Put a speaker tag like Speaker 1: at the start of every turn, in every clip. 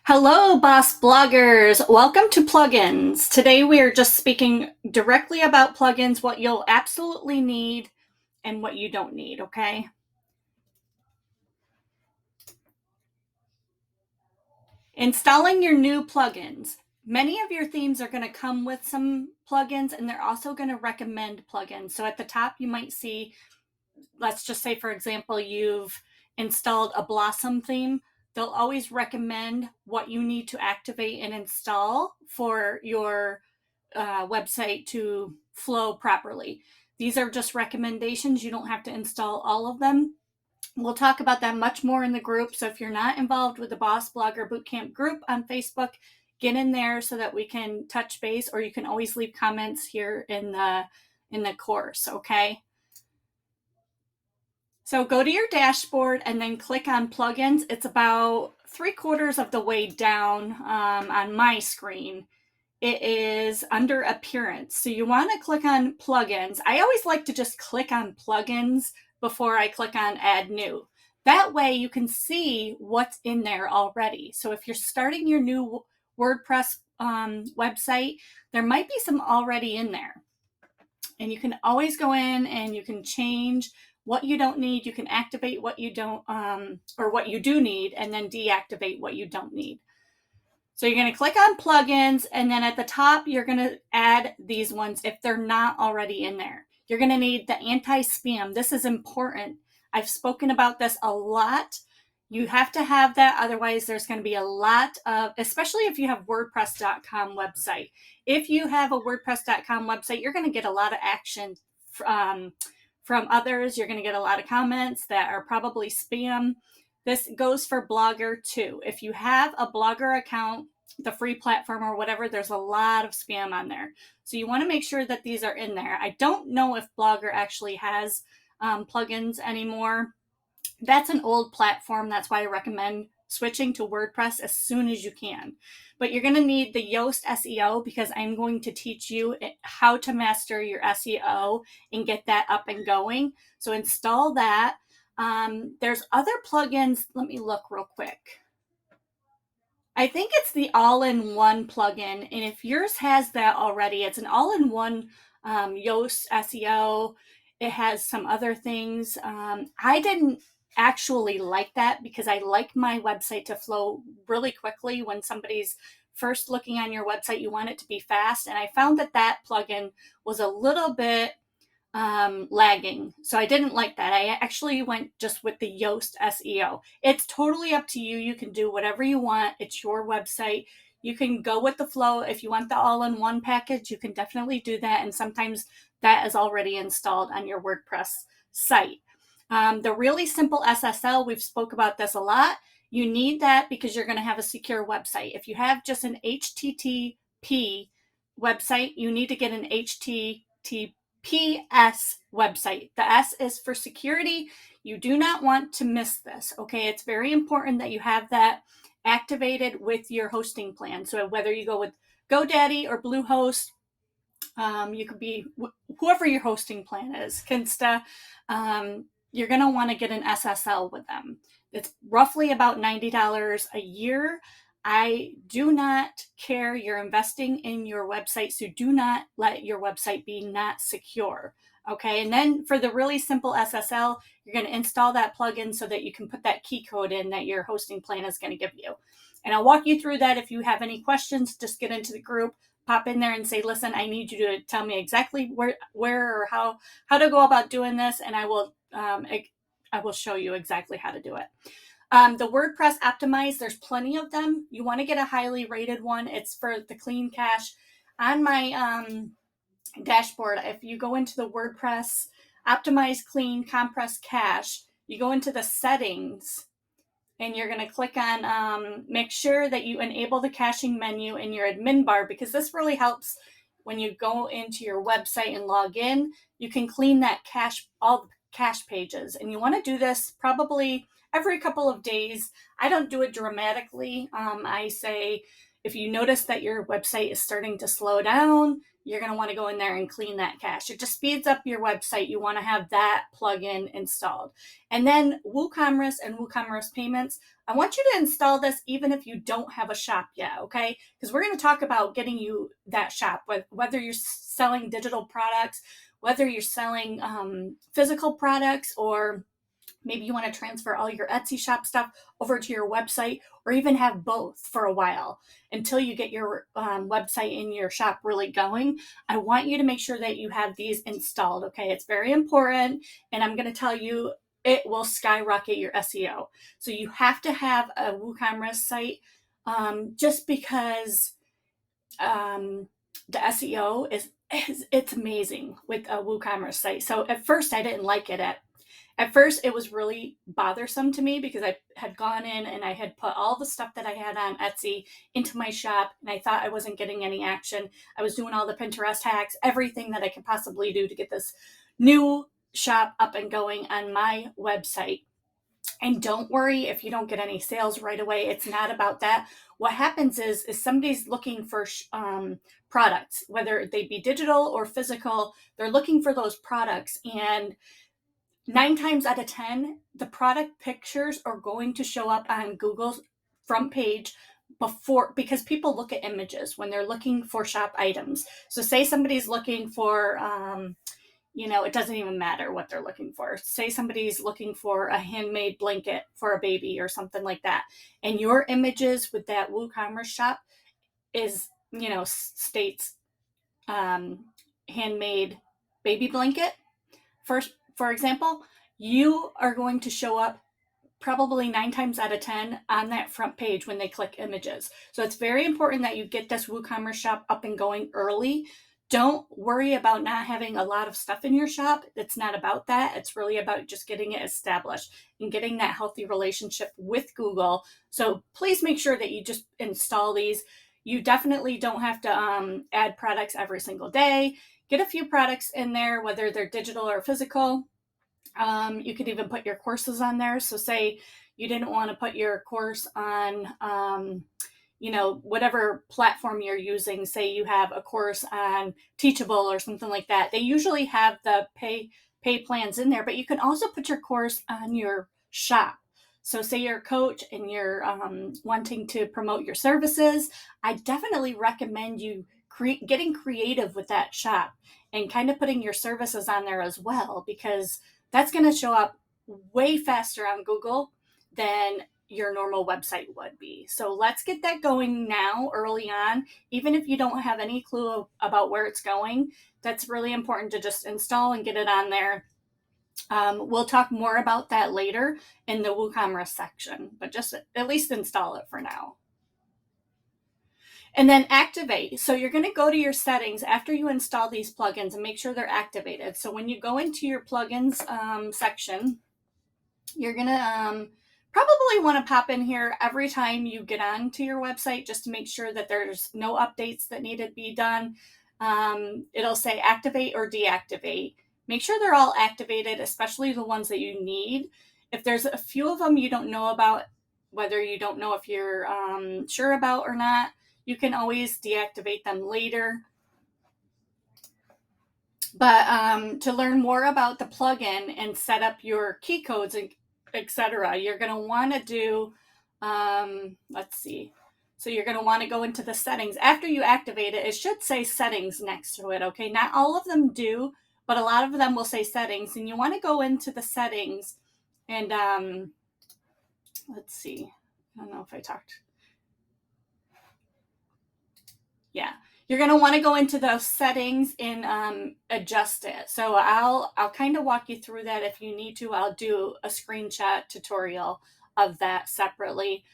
Speaker 1: Hello, boss bloggers. Welcome to plugins. Today we are just speaking directly about plugins, what you'll absolutely need and what you don't need, okay? Installing your new plugins. Many of your themes are going to come with some plugins and they're also going to recommend plugins. So at the top you might see, let's just say for example, you've installed a Blossom theme. They'll always recommend what you need to activate and install for your website to flow properly. These are just recommendations. You don't have to install all of them. We'll talk about that much more in the group. So if you're not involved with the Boss Blogger Bootcamp group on Facebook, get in there so that we can touch base, or you can always leave comments here in the course, okay? So go to your dashboard and then click on plugins. It's about 3/4 of the way down on my screen. It is under appearance. So you want to click on plugins. I always like to just click on plugins before I click on add new. That way you can see what's in there already. So if you're starting your new WordPress website, there might be some already in there. And you can always go in and you can change what you don't need. You can activate what you don't or what you do need, and then deactivate what you don't need. So you're going to click on plugins, and then at the top, you're going to add these ones if they're not already in there. You're going to need the anti-spam. This is important. I've spoken about this a lot. You have to have that. Otherwise, there's going to be a lot of, especially if you have WordPress.com website. If you have a WordPress.com website, you're going to get a lot of action from others. You're going to get a lot of comments that are probably spam. This goes for Blogger too. If you have a Blogger account, the free platform or whatever, there's a lot of spam on there. So you want to make sure that these are in there. I don't know if Blogger actually has plugins anymore. That's an old platform. That's why I recommend switching to WordPress as soon as you can. But you're going to need the Yoast SEO because I'm going to teach you how to master your SEO and get that up and going. So install that. There's other plugins. Let me look real quick. I think it's the all-in-one plugin, and if yours has that already, it's an all-in-one Yoast SEO. It has some other things. I didn't actually like that because I like my website to flow really quickly. When somebody's first looking on your website, you want it to be fast, and I found that plugin was a little bit lagging. So I didn't like that. I actually went just with the Yoast SEO. It's totally up to you. You can do whatever you want. It's your website. You can go with the flow. If you want the all-in-one package, you can definitely do that. And sometimes that is already installed on your WordPress site. The really simple SSL, we've spoke about this a lot. You need that because you're going to have a secure website. If you have just an HTTP website, you need to get an HTTP website. The S is for security. You do not want to miss this, okay? It's very important that you have that activated with your hosting plan. So whether you go with GoDaddy or Bluehost, you could be whoever your hosting plan is, Kinsta, you're going to want to get an SSL with them. It's roughly about $90 a year. I do not care. You're investing in your website, so do not let your website be not secure. Okay, and then for the really simple SSL, you're going to install that plugin so that you can put that key code in that your hosting plan is going to give you. And I'll walk you through that. If you have any questions, just get into the group, pop in there and say, listen, I need you to tell me exactly where or how to go about doing this, and I will show you exactly how to do it. The WordPress Optimize, there's plenty of them. You want to get a highly rated one. It's for the clean cache. On my dashboard, if you go into the WordPress Optimize Clean Compress Cache, you go into the settings and you're going to click on make sure that you enable the caching menu in your admin bar, because this really helps when you go into your website and log in. You can clean that cache, all the cache pages, and you want to do this probably every couple of days. I don't do it dramatically. I say if you notice that your website is starting to slow down, you're going to want to go in there and clean that cache. It just speeds up your website. You want to have that plugin installed. And then WooCommerce and WooCommerce Payments, I want you to install this even if you don't have a shop yet, okay? Because we're going to talk about getting you that shop, whether you're selling digital products, whether you're selling physical products, or maybe you want to transfer all your Etsy shop stuff over to your website, or even have both for a while until you get your website and your shop really going. I want you to make sure that you have these installed, okay? It's very important, and I'm going to tell you, it will skyrocket your SEO. So you have to have a WooCommerce site, just because the SEO is it's amazing with a WooCommerce site. So at first I didn't like it. At first it was really bothersome to me because I had gone in and I had put all the stuff that I had on Etsy into my shop, and I thought I wasn't getting any action. I was doing all the Pinterest hacks, everything that I could possibly do to get this new shop up and going on my website. And don't worry if you don't get any sales right away. It's not about that. What happens is somebody's looking for products, whether they be digital or physical. They're looking for those products, and 9 times out of 10, the product pictures are going to show up on Google's front page because people look at images when they're looking for shop items. So say somebody's looking for it doesn't even matter what they're looking for. Say somebody's looking for a handmade blanket for a baby or something like that, and your images with that WooCommerce shop is, states handmade baby blanket, for example, you are going to show up probably 9 times out of 10 on that front page when they click images. So it's very important that you get this WooCommerce shop up and going early. Don't worry about not having a lot of stuff in your shop. It's not about that. It's really about just getting it established and getting that healthy relationship with Google. So please make sure that you just install these. You definitely don't have to add products every single day. Get a few products in there, whether they're digital or physical. You could even put your courses on there. So say you didn't want to put your course on, whatever platform you're using. Say you have a course on Teachable or something like that. They usually have the pay plans in there, but you can also put your course on your shop. So say you're a coach and you're wanting to promote your services. I definitely recommend you getting creative with that shop and kind of putting your services on there as well, because that's going to show up way faster on Google than your normal website would be. So let's get that going now, early on. Even if you don't have any clue about where it's going, that's really important to just install and get it on there. We'll talk more about that later in the WooCommerce section, but just at least install it for now. And then activate. So you're going to go to your settings after you install these plugins and make sure they're activated. So when you go into your plugins section, you're going to probably want to pop in here every time you get onto your website just to make sure that there's no updates that need to be done. It'll say activate or deactivate. Make sure they're all activated, especially the ones that you need. If there's a few of them you don't know about, whether you don't know if you're sure about or not, you can always deactivate them later. But to learn more about the plugin and set up your key codes, etc., you're going to want to do, let's see. So you're going to want to go into the settings. After you activate it, it should say settings next to it, okay? Not all of them do, but a lot of them will say settings. And you want to go into the settings and, let's see. I don't know if I talked. Yeah, you're going to want to go into those settings and adjust it. So I'll kind of walk you through that if you need to. I'll do a screenshot tutorial of that separately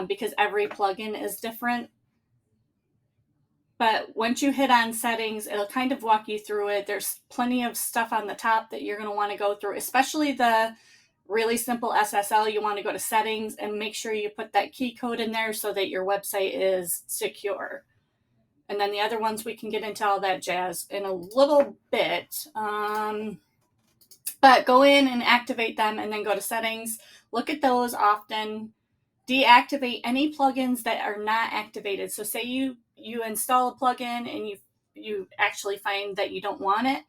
Speaker 1: because every plugin is different. But once you hit on settings, it'll kind of walk you through it. There's plenty of stuff on the top that you're going to want to go through, especially the really simple SSL. You want to go to settings and make sure you put that key code in there so that your website is secure. And then the other ones, we can get into all that jazz in a little bit. But go in and activate them and then go to settings. Look at those often. Deactivate any plugins that are not activated. So say you install a plugin and you actually find that you don't want it.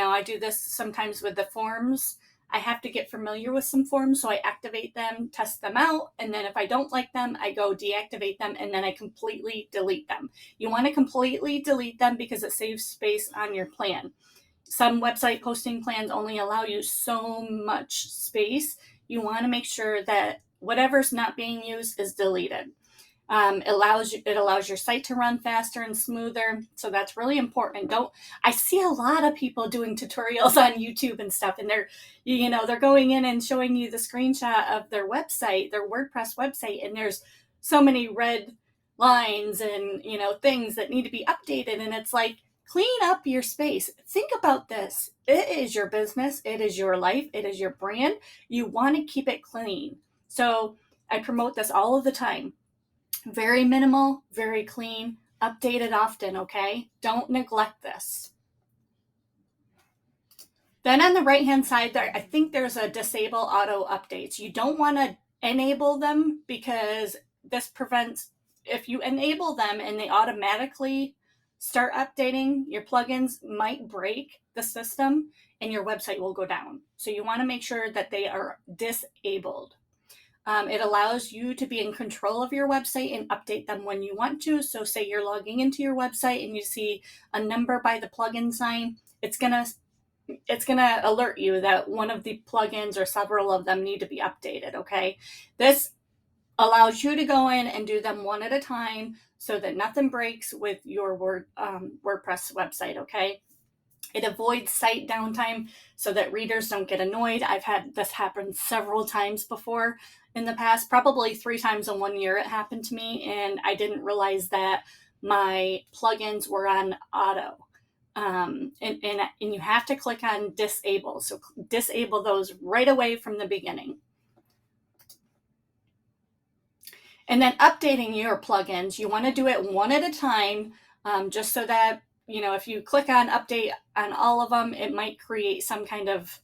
Speaker 1: I do this sometimes with the forms. I have to get familiar with some forms, so I activate them, test them out, and then if I don't like them, I go deactivate them, and then I completely delete them. You want to completely delete them because it saves space on your plan. Some website posting plans only allow you so much space. You want to make sure that whatever's not being used is deleted. It allows your site to run faster and smoother, so that's really important. Don't I see a lot of people doing tutorials on YouTube and stuff, and they're going in and showing you the screenshot of their website, their WordPress website, and there's so many red lines and things that need to be updated, and it's like, clean up your space. Think about this. It is your business, it is your life, it is your brand. You want to keep it clean. So I promote this all of the time. Very minimal, very clean, update it often, okay? Don't neglect this. Then on the right-hand side there, I think there's a disable auto updates. You don't want to enable them because this prevents, if you enable them and they automatically start updating, your plugins might break the system and your website will go down. So you want to make sure that they are disabled. It allows you to be in control of your website and update them when you want to. So say you're logging into your website and you see a number by the plugin sign, it's gonna alert you that one of the plugins or several of them need to be updated, okay? This allows you to go in and do them one at a time so that nothing breaks with your WordPress website, okay? It avoids site downtime so that readers don't get annoyed. I've had this happen several times before in the past, probably 3 times in 1 year it happened to me, and I didn't realize that my plugins were on auto. And you have to click on disable. So disable those right away from the beginning. And then updating your plugins, you want to do it one at a time, just so that if you click on update on all of them, it might create some kind of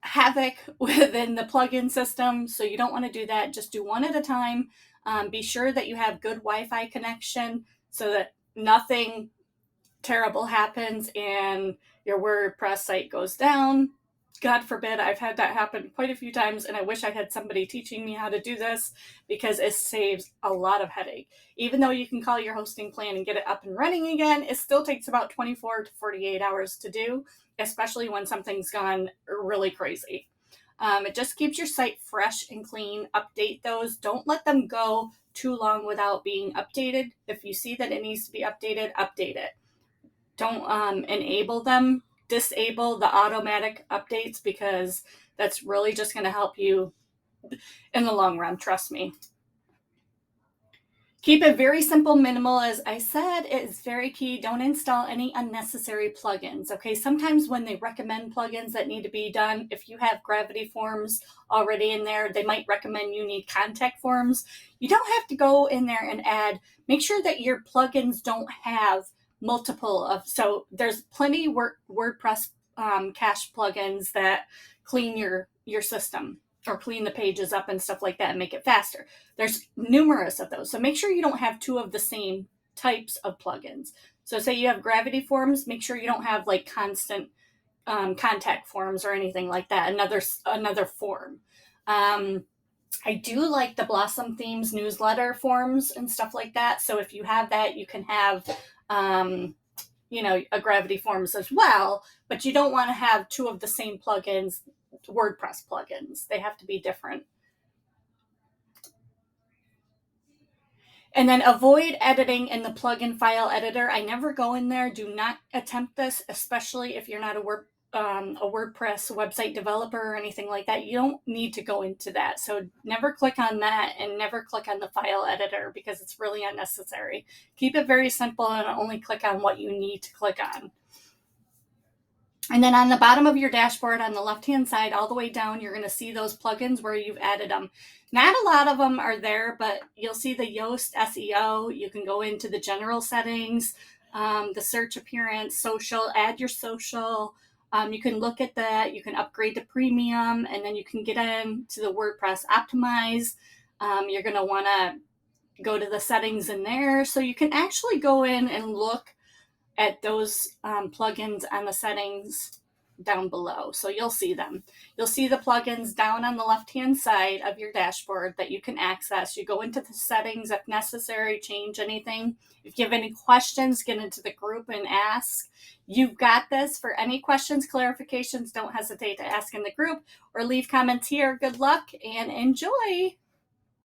Speaker 1: havoc within the plugin system. So you don't want to do that. Just do one at a time. Be sure that you have good Wi-Fi connection so that nothing terrible happens and your WordPress site goes down. God forbid. I've had that happen quite a few times, and I wish I had somebody teaching me how to do this because it saves a lot of headache. Even though you can call your hosting plan and get it up and running again, it still takes about 24 to 48 hours to do, especially when something's gone really crazy. It just keeps your site fresh and clean. Update those. Don't let them go too long without being updated. If you see that it needs to be updated, update it. Don't enable them. Disable the automatic updates because that's really just going to help you in the long run. Trust me. Keep it very simple, minimal. As I said, it is very key. Don't install any unnecessary plugins. Okay, sometimes when they recommend plugins that need to be done, if you have Gravity Forms already in there, they might recommend you need contact forms. You don't have to go in there and add. Make sure that your plugins don't have multiple of. So there's plenty WordPress cache plugins that clean your system or clean the pages up and stuff like that and make it faster. There's numerous of those. So make sure you don't have 2 of the same types of plugins. So say you have Gravity Forms, make sure you don't have like constant contact forms or anything like that. Another form. I do like the Blossom Themes newsletter forms and stuff like that. So if you have that, you can have a Gravity Forms as well, but you don't want to have 2 of the same plugins, WordPress plugins. They have to be different. And then avoid editing in the plugin file editor. I never go in there. Do not attempt this, especially if you're not a WordPress website developer or anything like that. You don't need to go into that. So never click on that and never click on the file editor because it's really unnecessary. Keep it very simple and only click on what you need to click on. And then on the bottom of your dashboard on the left-hand side, all the way down, you're going to see those plugins where you've added them. Not a lot of them are there, but you'll see the Yoast SEO. You can go into the general settings, the search appearance, social, add your social. You can look at that. You can upgrade to premium, and then you can get into the WordPress Optimize. You're going to want to go to the settings in there. So you can actually go in and look at those plugins and the settings down below. So you'll see them. You'll see the plugins down on the left-hand side of your dashboard that you can access. You go into the settings if necessary, change anything. If you have any questions, get into the group and ask. You've got this. For any questions, clarifications, don't hesitate to ask in the group or leave comments here. Good luck and enjoy.